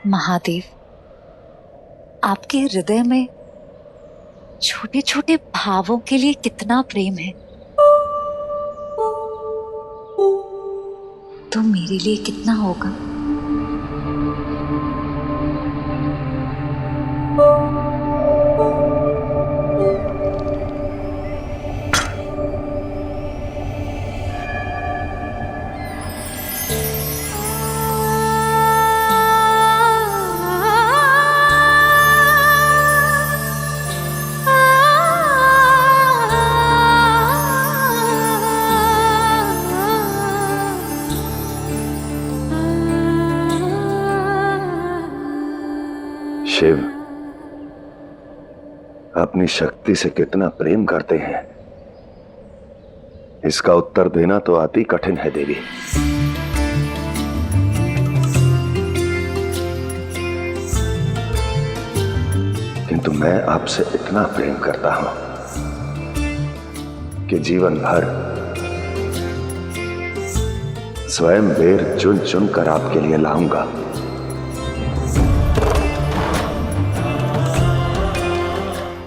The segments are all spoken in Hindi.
महादेव, आपके हृदय में छोटे छोटे भावों के लिए कितना प्रेम है, तो मेरे लिए कितना होगा। शिव अपनी शक्ति से कितना प्रेम करते हैं, इसका उत्तर देना तो अति कठिन है देवी। किंतु मैं आपसे इतना प्रेम करता हूं कि जीवन भर स्वयं बेर चुन चुन कर आपके लिए लाऊंगा।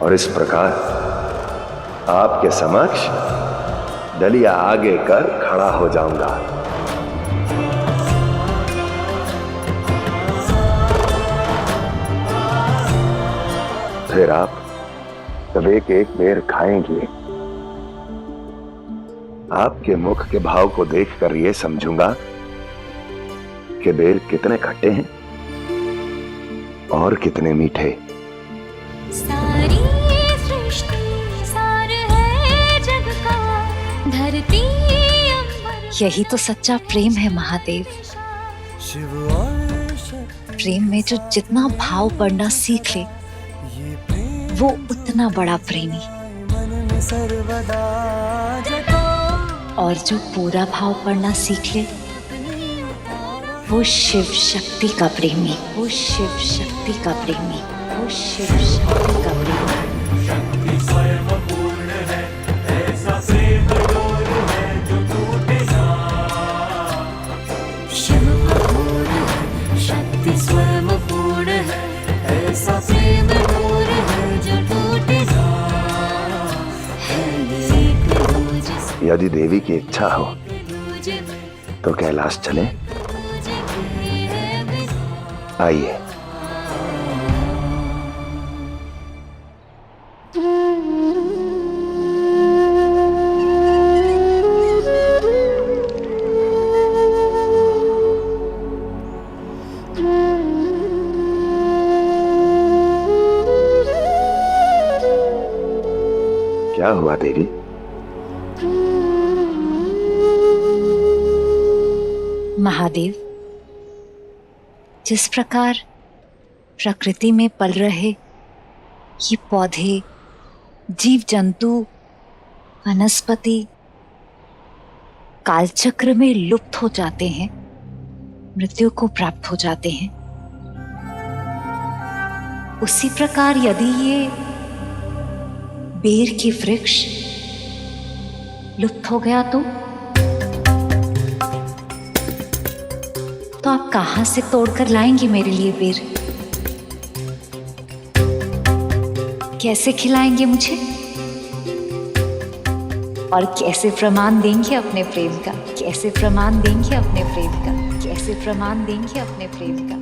और इस प्रकार आपके समक्ष डलिया आगे कर खड़ा हो जाऊंगा। फिर आप तब एक एक बेर खाएंगे। आपके मुख के भाव को देखकर यह समझूंगा कि बेर कितने खट्टे हैं और कितने मीठे। सारी सृष्टि सार है जग का, धरती यही तो सच्चा प्रेम है महादेव। प्रेम में जो जितना भाव पढ़ना सीख ले, वो उतना बड़ा प्रेमी, और जो पूरा भाव पढ़ना सीख ले, वो शिव शक्ति का प्रेमी, वो शिव शक्ति का प्रेमी, वो शिव शक्ति का प्रेमी। शक्ति स्वयं पूर्ण है, ऐसा प्रेम डोर है जो टूटे ना। शिव पूर्ण है, शक्ति स्वयं पूर्ण है, ऐसा प्रेम डोर है जो टूटे ना। यदि देवी की इच्छा हो तो कैलाश चले। आइए। क्या हुआ देवी? महादेव, जिस प्रकार प्रकृति में पल रहे ये पौधे, जीव जंतु, वनस्पति कालचक्र में लुप्त हो जाते हैं, मृत्यु को प्राप्त हो जाते हैं, उसी प्रकार यदि ये बेर के वृक्ष लुप्त हो गया तो आप कहां से तोड़कर लाएंगे मेरे लिए बेर? कैसे खिलाएंगे मुझे? और कैसे प्रमाण देंगे अपने प्रेम का? कैसे प्रमाण देंगे अपने प्रेम का? कैसे प्रमाण देंगे अपने प्रेम का?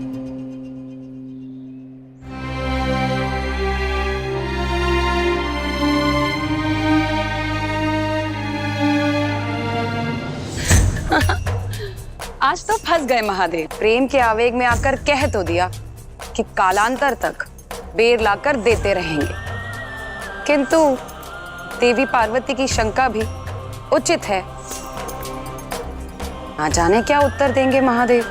आज तो फंस गए महादेव। प्रेम के आवेग में आकर कह तो दिया कि कालांतर तक बेर लाकर देते रहेंगे, किंतु देवी पार्वती की शंका भी उचित है। ना जाने क्या उत्तर देंगे महादेव।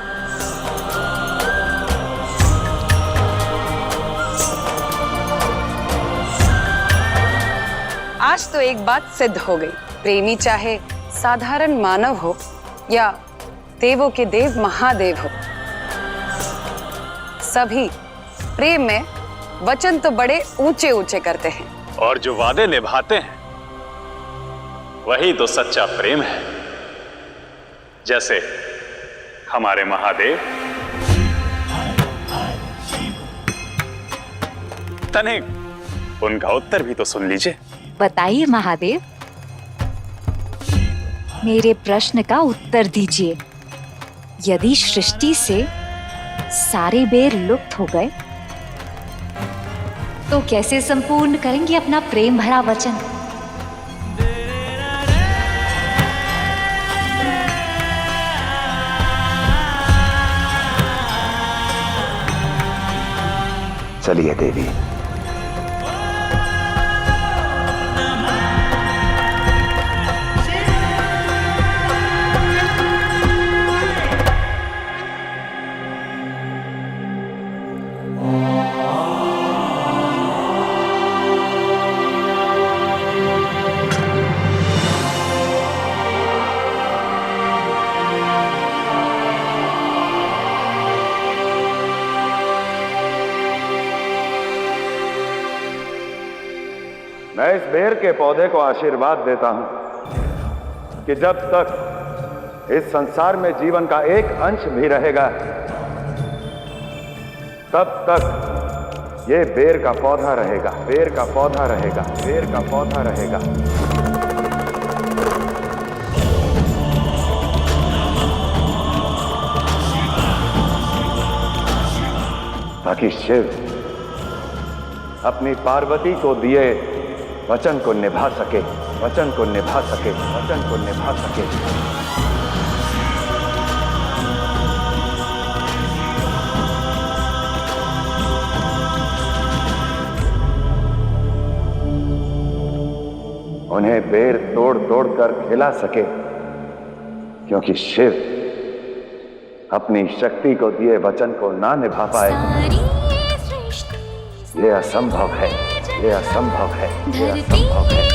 आज तो एक बात सिद्ध हो गई, प्रेमी चाहे साधारण मानव हो या देवों के देव महादेव हो, सभी प्रेम में वचन तो बड़े ऊंचे ऊंचे करते हैं, और जो वादे निभाते हैं वही तो सच्चा प्रेम है। जैसे हमारे महादेव। तनिक उनका उत्तर भी तो सुन लीजिए। बताइए महादेव, मेरे प्रश्न का उत्तर दीजिए। यदि सृष्टि से सारे बेर लुप्त हो गए तो कैसे संपूर्ण करेंगे अपना प्रेम भरा वचन? चलिए देवी। मैं इस बेर के पौधे को आशीर्वाद देता हूं कि जब तक इस संसार में जीवन का एक अंश भी रहेगा, तब तक ये बेर का पौधा रहेगा, बेर का पौधा रहेगा, बेर का पौधा रहेगा। ताकि शिव अपनी पार्वती को दिए वचन को निभा सके, वचन को निभा सके, वचन को निभा सके। उन्हें बेर तोड़ तोड़ कर खिला सके, क्योंकि शिव अपनी शक्ति को दिए वचन को ना निभा पाए। ये असंभव है, ये असंभव है, ये असंभव है।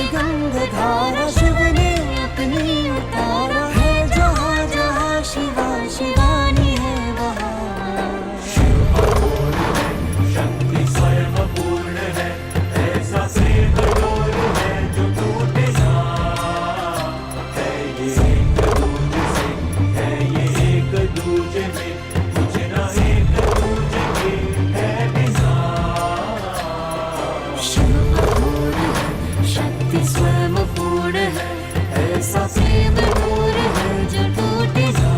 गंगाधारा शिव ने अपनी उतारा है, जहाँ जहाँ शिवा शिवानी है वहाँ। शक्ति स्वयं पूर्ण है, ऐसा प्रेम डोर है जो टूटे ना। है ये एक दूजे से, है ये एक दूजे में, कुछ ना एक दूजे के है निज़ार। शिव अघोर है, शक्ति स्वयं पूर्ण है, ऐसा प्रेम डोर है जो टूटे ना।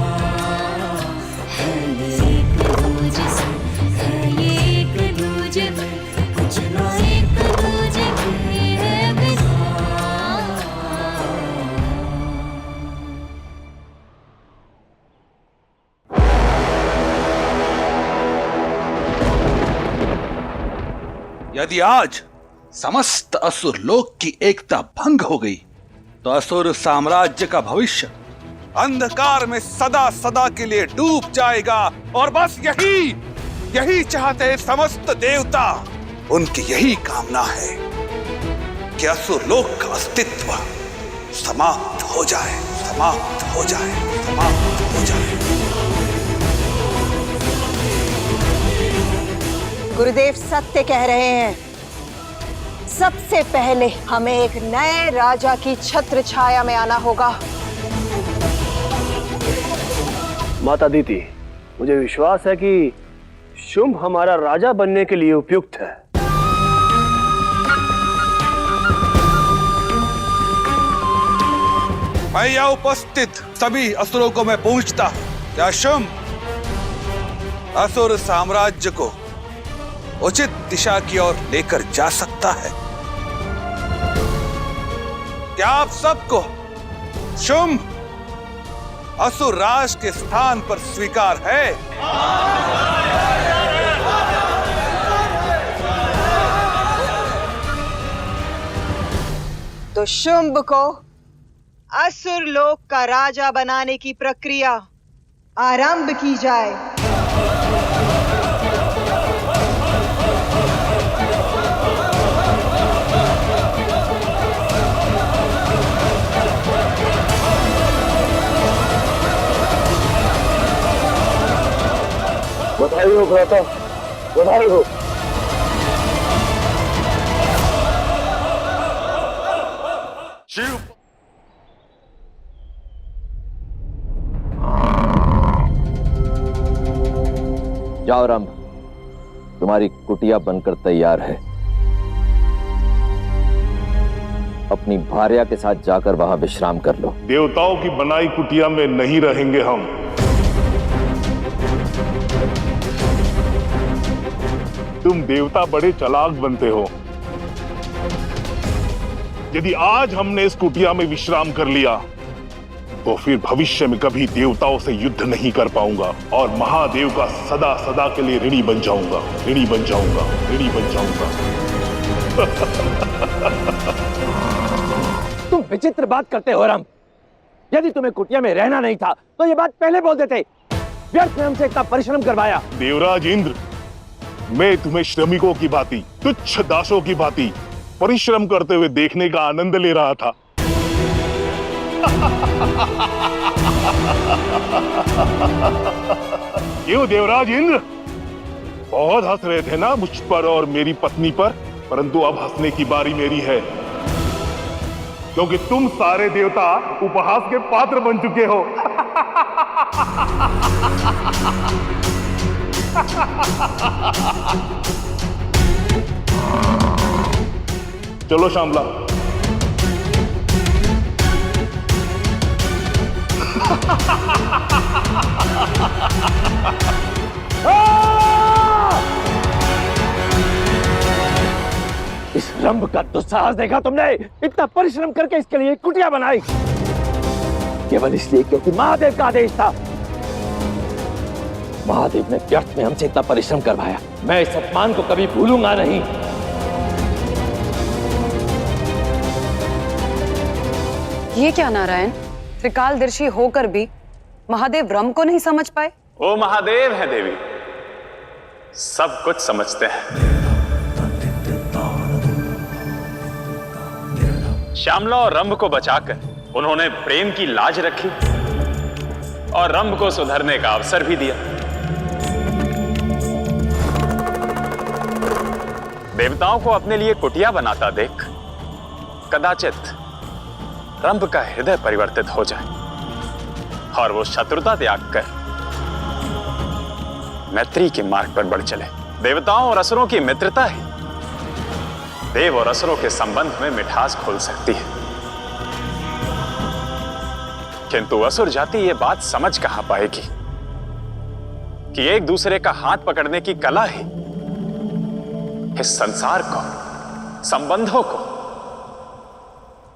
है ये एक दूजे से, है ये एक दूजे में, कुछ ना एक दूजे के है निज़ार। यदि आज समस्त असुर लोक की एकता भंग हो गई तो असुर साम्राज्य का भविष्य अंधकार में सदा सदा के लिए डूब जाएगा। और बस यही चाहते हैं समस्त देवता। उनकी यही कामना है कि असुर लोक का अस्तित्व समाप्त हो जाए, समाप्त हो जाए, समाप्त हो जाए। गुरुदेव सत्य कह रहे हैं। सबसे पहले हमें एक नए राजा की छत्र छाया में आना होगा। माता दीदी, मुझे विश्वास है कि शुंभ हमारा राजा बनने के लिए उपयुक्त है। मैं यहाँ उपस्थित सभी असुरों को मैं पूछता हूँ, क्या शुंभ असुर साम्राज्य को उचित दिशा की ओर लेकर जा सकता है? क्या आप सबको शुंभ असुर राज के स्थान पर स्वीकार है? तो शुंभ को असुर लोक का राजा बनाने की प्रक्रिया आरंभ की जाए। बधाई हो भ्राता, बधाई हो। शिव जाओ रंभ, तुम्हारी कुटिया बनकर तैयार है। अपनी भार्या के साथ जाकर वहां विश्राम कर लो। देवताओं की बनाई कुटिया में नहीं रहेंगे हम। तुम देवता बड़े चालाक बनते हो। यदि आज हमने इस कुटिया में विश्राम कर लिया तो फिर भविष्य में कभी देवताओं से युद्ध नहीं कर पाऊंगा और महादेव का सदा सदा के लिए ऋणी बन जाऊंगा, ऋणी बन जाऊंगा, ऋणी बन जाऊंगा। तुम विचित्र बात करते हो रंभ। यदि तुम्हें कुटिया में रहना नहीं था तो ये बात पहले बोल देते। व्यर्थ में हमसे इतना परिश्रम करवाया। देवराज इंद्र, मैं तुम्हें श्रमिकों की भांति, तुच्छ दासों की भांति परिश्रम करते हुए देखने का आनंद ले रहा था। क्यों देवराज इंद्र, बहुत हंस रहे थे ना मुझ पर और मेरी पत्नी पर, परंतु अब हंसने की बारी मेरी है, क्योंकि तुम सारे देवता उपहास के पात्र बन चुके हो। चलो श्यामला। इस रंभ का दुस्साहस देखा तुमने? इतना परिश्रम करके इसके लिए कुटिया बनाई केवल इसलिए क्योंकि महादेव का आदेश था। महादेव ने व्यर्थ में हमसे इतना परिश्रम करवाया। मैं इस अपमान को कभी भूलूंगा नहीं। ये क्या नारायण, त्रिकालदर्शी होकर भी महादेव रंभ को नहीं समझ पाए? वो महादेव है देवी, सब कुछ समझते हैं। श्यामला और रंभ को बचाकर उन्होंने प्रेम की लाज रखी और रंभ को सुधरने का अवसर भी दिया। देवताओं को अपने लिए कुटिया बनाता देख कदाचित रंभ का हृदय परिवर्तित हो जाए और वो शत्रुता त्याग कर मैत्री के मार्ग पर बढ़ चले। देवताओं और असुरों की मित्रता ही देव और असुरों के संबंध में मिठास खोल सकती है, किंतु असुर जाति ये बात समझ कहां पाएगी कि एक दूसरे का हाथ पकड़ने की कला ही इस संसार को, संबंधों को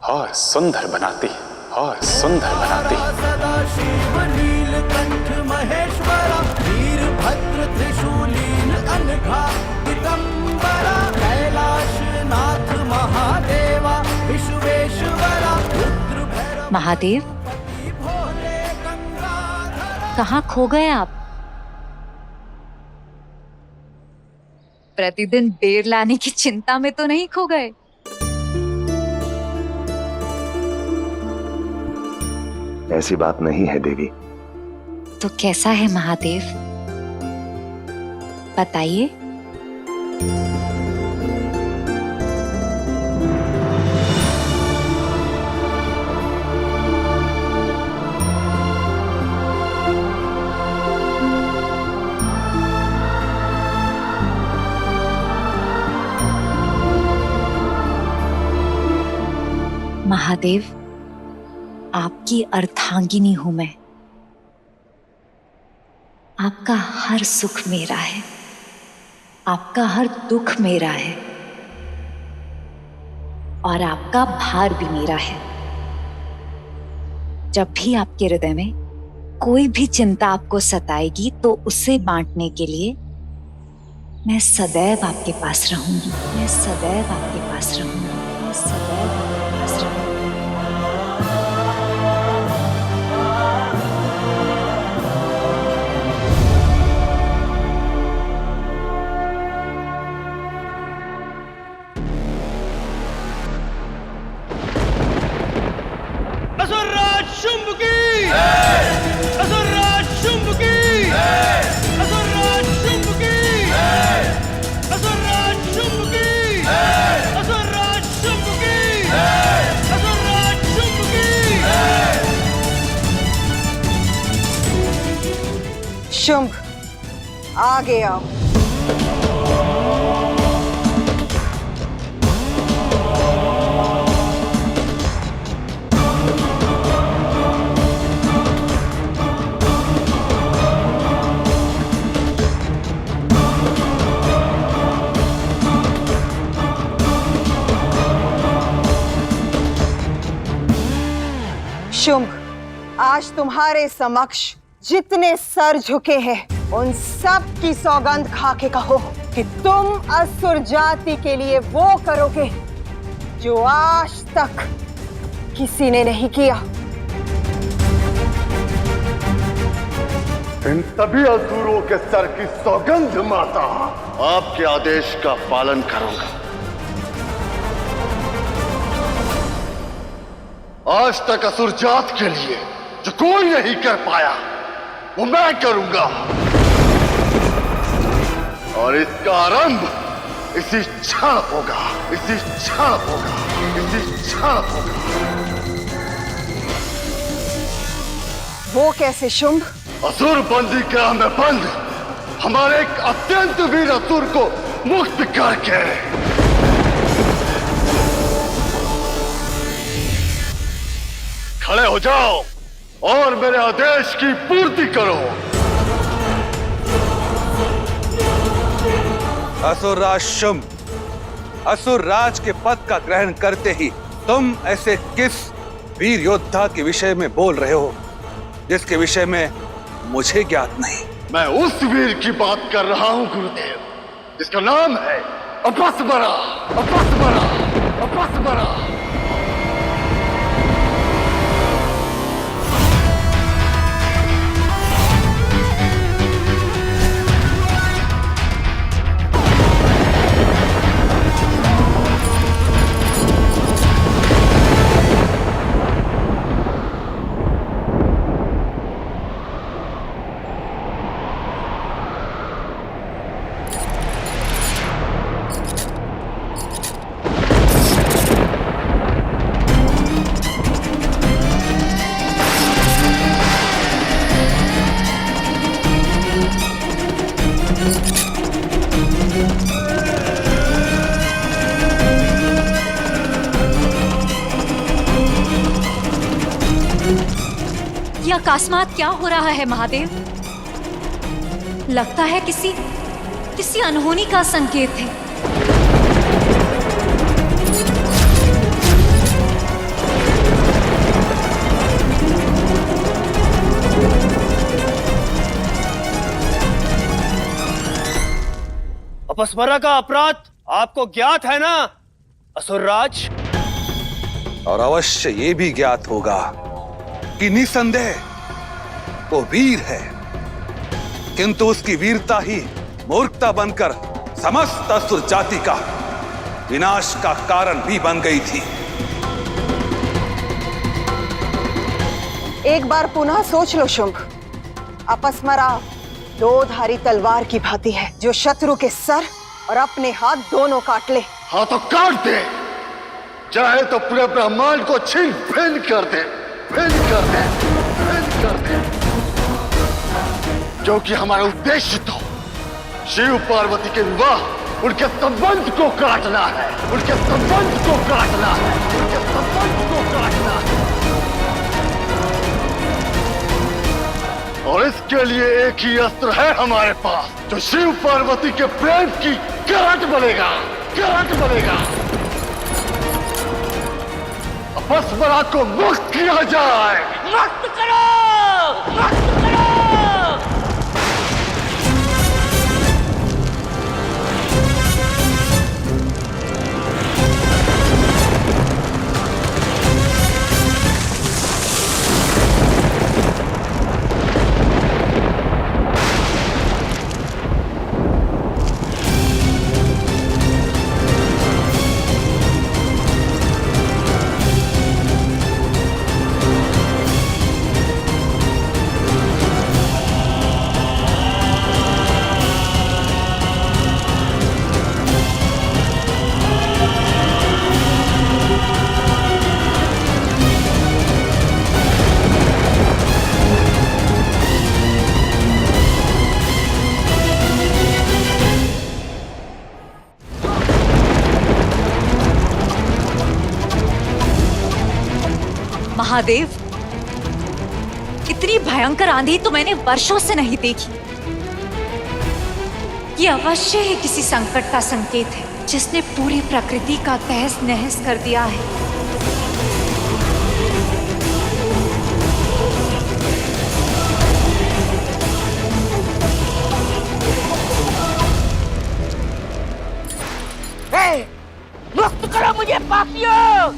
और सुंदर बनाती है, और सुंदर बनाती है। सदा शिव नीलकंठ महेश्वरा, वीरभद्र त्रिशूलीन अनघा दिगंबरा, कैलाशनाथ महादेवा विश्वेश्वरा, रुद्र भैरव महादेव, कहाँ खो गए आप? प्रतिदिन बेर लाने की चिंता में तो नहीं खो गए? ऐसी बात नहीं है देवी। तो कैसा है महादेव, बताइए। महादेव, आपकी अर्धांगिनी हूं मैं। आपका हर सुख मेरा है, आपका हर दुख मेरा है और आपका भार भी मेरा है। जब भी आपके हृदय में कोई भी चिंता आपको सताएगी तो उसे बांटने के लिए मैं सदैव आपके पास रहूंगी। मैं सदैव आपके पास रहूंगी। मैं सदैव आपके पास रहूंगी। असुरराज शुंभ की, असुरराज शुंभ की, असुरराज शुंभ की, असुरराज शुंभ की, असुरराज शुंभ की, असुरराज शुंभ की। शुंभ, आगे आओ। शुंभ, आज तुम्हारे समक्ष जितने सर झुके हैं उन सब की सौगंध खा के कहो कि तुम असुर जाति के लिए वो करोगे जो आज तक किसी ने नहीं किया। इन सभी असुरों के सर की सौगंध माता, आपके आदेश का पालन करूंगा। आज तक असुर जात के लिए जो कोई नहीं कर पाया वो मैं करूंगा, और इसका आरंभ इसी क्षण होगा, इसी क्षण होगा, इसी क्षण होगा। वो कैसे शुंभ? असुर बंदी गृह में बंद हमारे एक अत्यंत वीर असुर को मुक्त करके खड़े हो जाओ और मेरे आदेश की पूर्ति करो। असुर राज शुंभ, असुर राज के पद का ग्रहण करते ही तुम ऐसे किस वीर योद्धा के विषय में बोल रहे हो जिसके विषय में मुझे ज्ञात नहीं? मैं उस वीर की बात कर रहा हूं गुरुदेव, जिसका नाम है अपस्मरा, अपस्मरा, अपस्मरा। ये अकस्मात क्या हो रहा है महादेव? लगता है किसी अनहोनी का संकेत है। अपस्मरा का अपराध आपको ज्ञात है ना असुरराज? और अवश्य ये भी ज्ञात होगा कि निसंदेह वो वीर है, किंतु उसकी वीरता ही मूर्खता बनकर समस्त असुर जाति का विनाश का कारण भी बन गई थी। एक बार पुनः सोच लो शुंभ। अपस्मरा दो धारी तलवार की भांति है जो शत्रु के सर और अपने हाथ दोनों काट ले। हाँ तो काट दे, चाहे तो पूरे ब्रह्मांड को छीन भिन्न कर दे, भिन्न कर दे, भिन्न कर दे, क्योंकि हमारा उद्देश्य तो शिव पार्वती के विवाह, उनके संबंध को काटना है, उनके संबंध को काटना है, उनके संबंध को काटना है। और इसके लिए एक ही अस्त्र है हमारे पास, जो शिव पार्वती के प्रेम की करंट बनेगा, करंट बनेगा। अपस्मरा को मुक्त किया जाए। मुक्त करो, मुक्त करो। महादेव, इतनी भयंकर आंधी तो मैंने वर्षों से नहीं देखी। ये अवश्य ही किसी संकट का संकेत है जिसने पूरी प्रकृति का तहस नहस कर दिया है। मुक्त करो मुझे पापियों!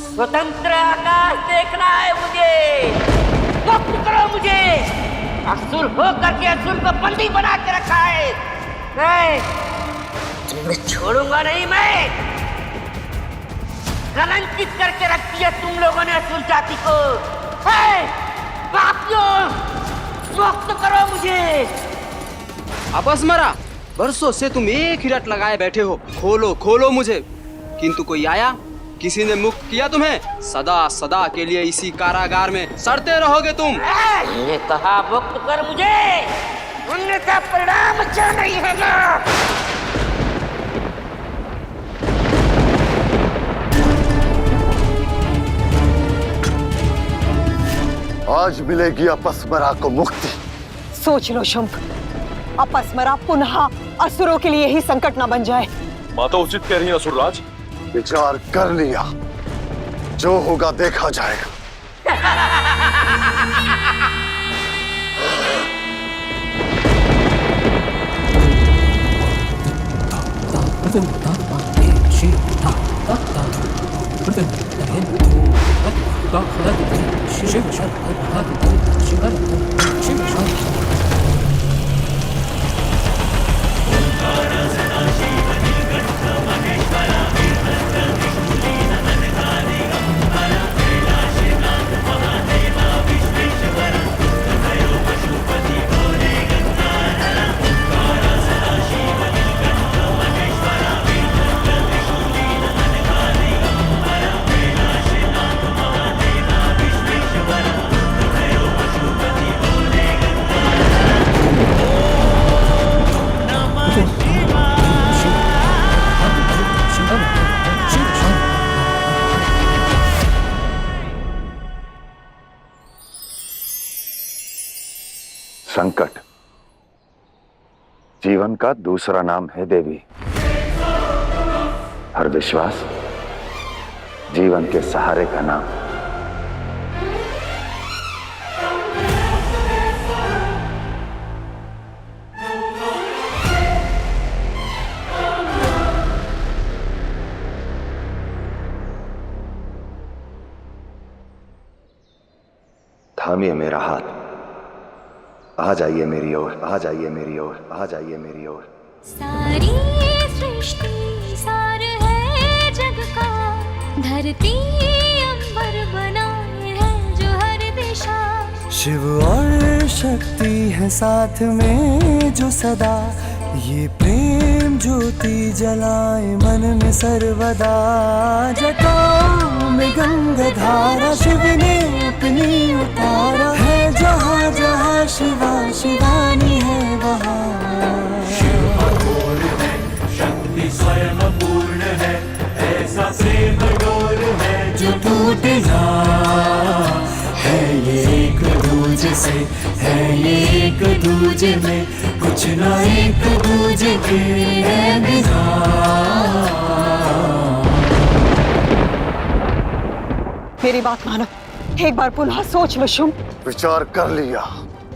स्वतंत्र आकाश देखना है मुझे! मुक्त करो मुझे! असुर हो करके असुर को बंदी बना के रखा है। नहीं, तुम्हें छोड़ूंगा नहीं मैं। कलंकित करके रखी है तुम लोगों ने असुर जाति को। पापियों, मुक्त करो मुझे! आपस मरा, बरसों से तुम एक ही रट लगाए बैठे हो, खोलो खोलो मुझे, किंतु कोई आया? किसी ने मुक्त किया तुम्हें? सदा सदा के लिए इसी कारागार में सड़ते रहोगे तुम। मैंने कहा मुक्त कर मुझे, उनका परिणाम अच्छा नहीं होगा। आज मिलेगी अपस्मरा को मुक्ति। सोच लो शुंभ, अपस्मरा पुनः असुरों के लिए ही संकट न बन जाए। माता उचित कह रही है असुरराज। विचार कर लिया, जो होगा देखा जाएगा। संकट जीवन का दूसरा नाम है देवी। हर विश्वास जीवन के सहारे का नाम। थामिए मेरा हाथ, आ जाइए मेरी ओर, आ जाइए मेरी ओर, आ जाइए मेरी ओर। सारी सृष्टि सार है जग का, धरती अंबर बनाए है जो हर दिशा। शिव और शक्ति है साथ में जो सदा, ये प्रेम ज्योति जलाए मन में सर्वदा। जटाओं में गंगा धारा शिव ने अपनी उतारा है, जहाँ जहाँ शिवा शिवानी है वहाँ। शिव अघोर है, शक्ति स्वयं पूर्ण है, ऐसा प्रेम डोर है जो टूटे ना। है ये एक दूजे से, है ये एक दूजे में, कुछ ना एक दूजे के है बिना। मेरी बात मानो, एक बार पुनः सोच लो शुंभ। विचार कर लिया,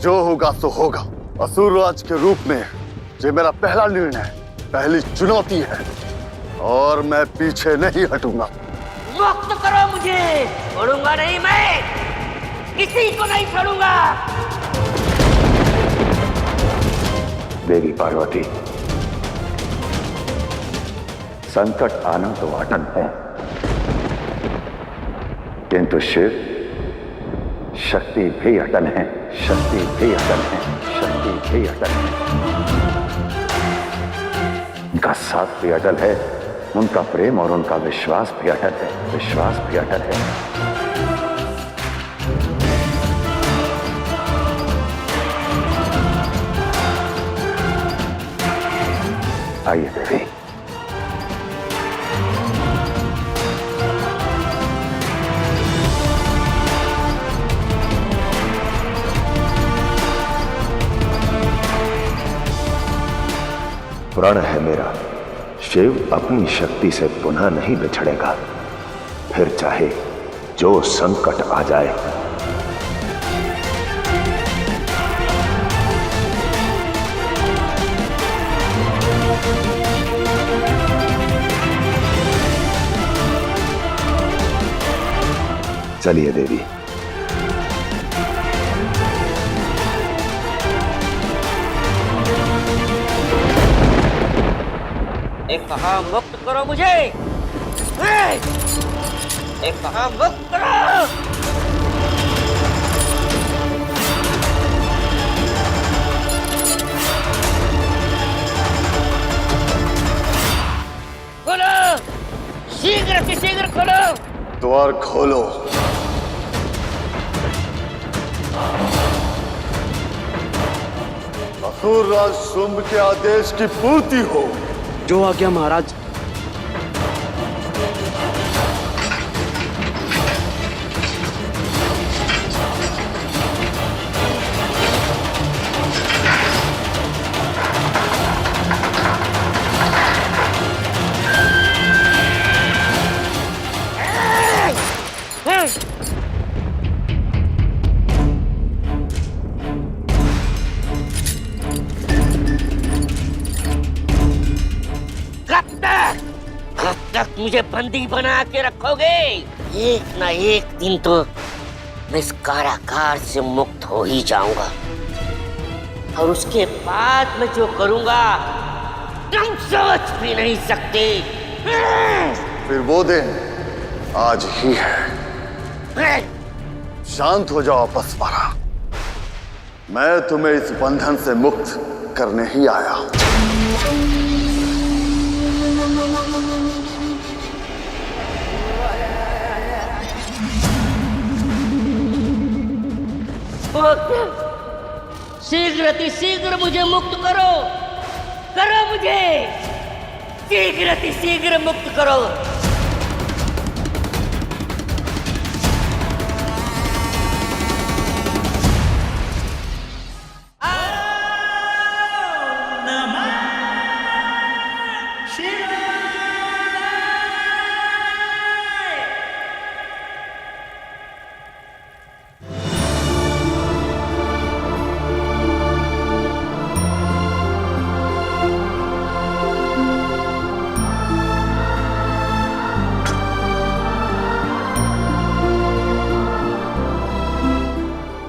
जो होगा सो होगा। असुरराज के रूप में ये मेरा पहला निर्णय, पहली चुनौती है और मैं पीछे नहीं हटूंगा। मुक्त करो मुझे, छोड़ूंगा नहीं मैं, किसी को नहीं छोड़ूंगा। देवी पार्वती, संकट आना तो अटल है, किंतु शिव शक्ति भी अटल है, शक्ति भी अटल है, शक्ति भी अटल है। उनका साथ भी अटल है, उनका प्रेम और उनका विश्वास भी अटल है, विश्वास भी अटल है। आइए देवी। प्रण है मेरा, शिव अपनी शक्ति से पुनः नहीं बिछड़ेगा, फिर चाहे जो संकट आ जाए। चलिए देवी। एक कहा मुक्त करो मुझे, एक कहा मुक्त करो। खोलो, शीघ्र खोलो। द्वार खोलो। असुरराज शुंभ के आदेश की पूर्ति हो। जो आज्ञा महाराज। कब तक मुझे बंदी बना के रखोगे? एक ना एक दिन तो मैं इस कारागार से मुक्त हो ही जाऊंगा, और उसके बाद मैं जो करूंगा तुम सोच भी नहीं सकते। फिर वो दिन आज ही है। शांत हो जाओ अपस्मारा, मैं तुम्हें इस बंधन से मुक्त करने ही आया हूं। शीघ्र मुझे मुक्त करो, मुझे शीघ्र मुक्त करो।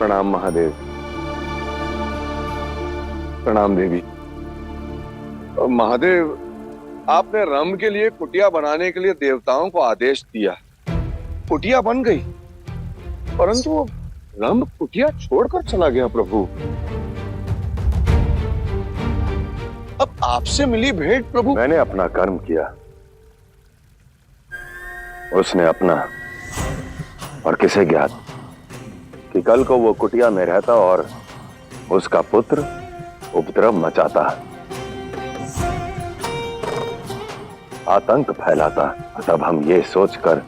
प्रणाम महादेव। प्रणाम देवी। महादेव, आपने रंभ के लिए कुटिया बनाने के लिए देवताओं को आदेश दिया, कुटिया बन गई, परंतु रंभ कुटिया छोड़कर चला गया। प्रभु, अब आपसे मिली भेंट प्रभु। मैंने अपना कर्म किया, उसने अपना, और किसे ज्ञात कि कल को वो कुटिया में रहता और उसका पुत्र उपद्रव मचाता, आतंक फैलाता। तब हम ये सोचकर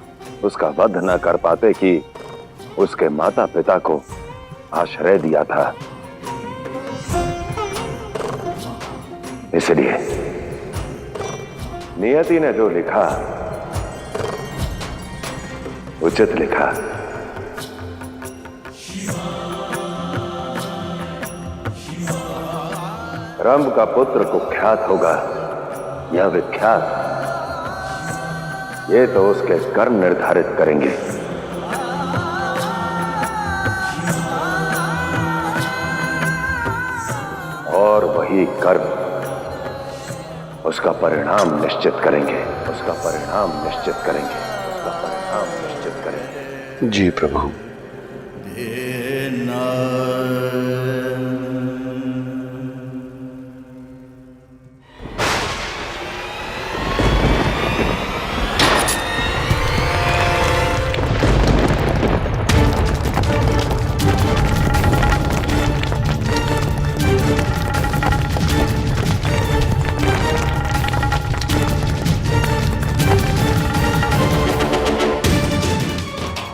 उसका वध न कर पाते कि उसके माता पिता को आश्रय दिया था। इसलिए नियति ने जो लिखा उचित लिखा। रंभ का पुत्र कुख्यात होगा या विख्यात, ये तो उसके कर्म निर्धारित करेंगे। और वही कर्म उसका परिणाम निश्चित करेंगे, उसका परिणाम निश्चित करेंगे, उसका परिणाम निश्चित करेंगे। जी प्रभु।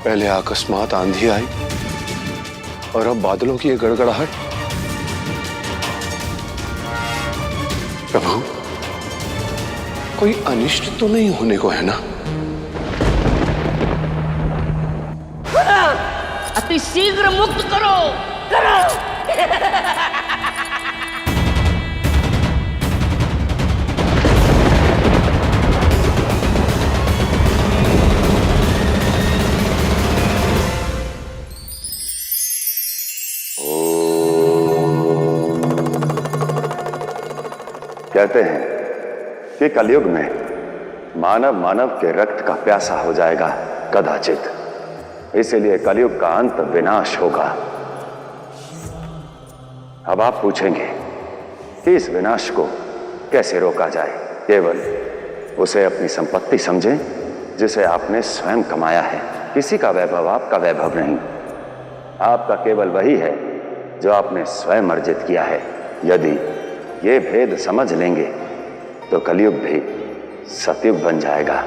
पहले अकस्मात आंधी आई और अब बादलों की ये गड़गड़ाहट। प्रभु, कोई अनिष्ट तो नहीं होने को है ना? अति शीघ्र मुक्त करो, करो। कहते हैं कि कलयुग में मानव मानव के रक्त का प्यासा हो जाएगा कदाचित, इसीलिए कलयुग का अंत विनाश होगा। अब आप पूछेंगे कि इस विनाश को कैसे रोका जाए? केवल उसे अपनी संपत्ति समझें जिसे आपने स्वयं कमाया है। किसी का वैभव आपका वैभव नहीं, आपका केवल वही है जो आपने स्वयं अर्जित किया है। यदि ये भेद समझ लेंगे तो कलयुग भी सतयुग बन जाएगा।